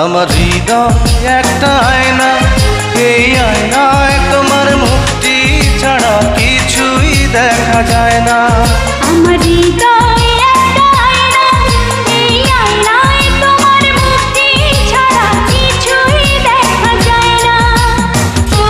আমার হৃদয় একটা আয়না, এই আয়নায় তোমার মুক্তি ছাড়া কিছুই দেখা যায় না। আমার হৃদয় একটা আয়না, এই আয়নায় তোমার মুক্তি ছাড়া কিছুই দেখা যায় না। ও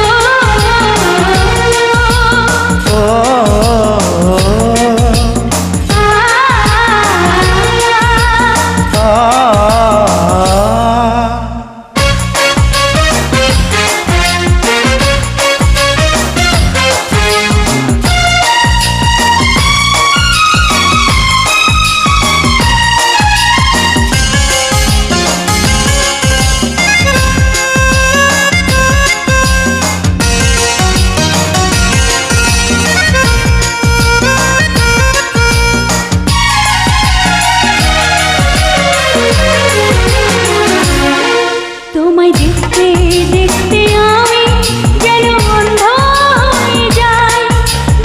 তোমায় দেখতে দেখতে আমি যেন অন্ধ হয়ে যাই।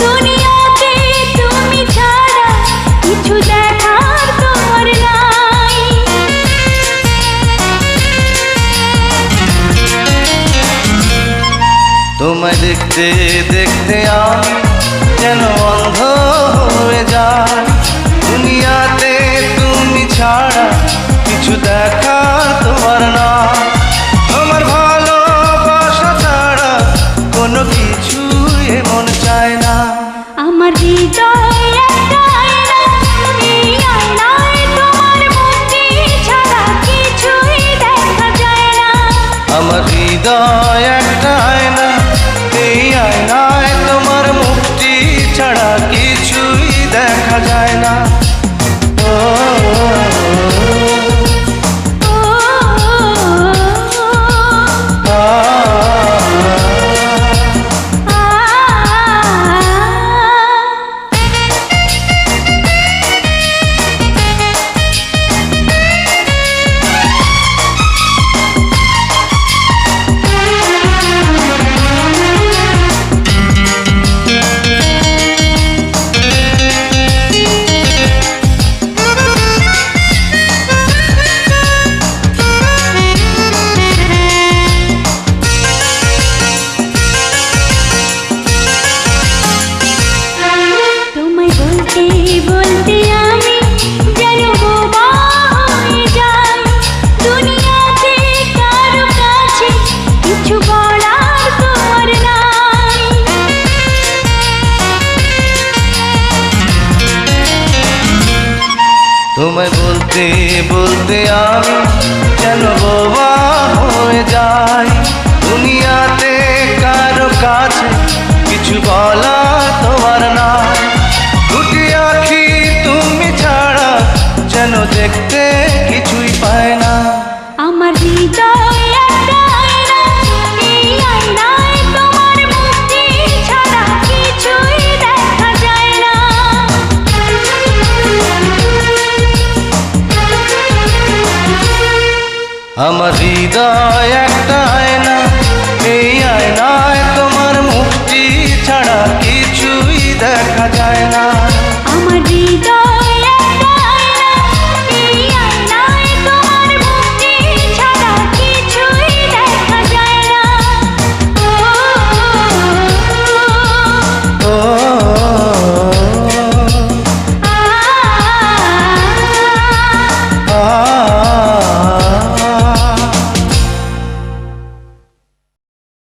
দুনিয়াতে তুমি ছাড়া কিছু দেখার তোমার নাই। তোমায় দেখতে দেখতে আমি যেন অন্ধ হয়ে যাই। দুনিয়াতে তুমি ছাড়া কিছু দেখার তোমার না। তোমার ভালোবাসা ছাড়া কোনো কিছু এমন চায় না। আমার হৃদয় একটা আয়না, এই আয়নায় তোমার মুক্তি ছাড়া কিছুই দেখা যায় না। আমার হৃদয় একটা আয়না, এই আয়নায় তোমার মুক্তি ছাড়া কিছুই দেখা যায় না। ও বলতে আমি যেন বোবা হয়ে যাই। দুনিয়াতে কারো কাছে কিছু বলার তোমার নাই। তোমায় বলতে বলতে আমি যেন বোবা হয়ে যাই। দুনিয়াতে কারো কাছে কিছু বলার তোমার নাই। দুটি আঁখি তুমি ছাড়া যেন দেখতে কিছুই পায় না। আমার হৃদয় একটা আয়না, এই আয়নায় তোমার মুক্তি ছাড়া কিছুই দেখা যায় না। আমার হৃদয়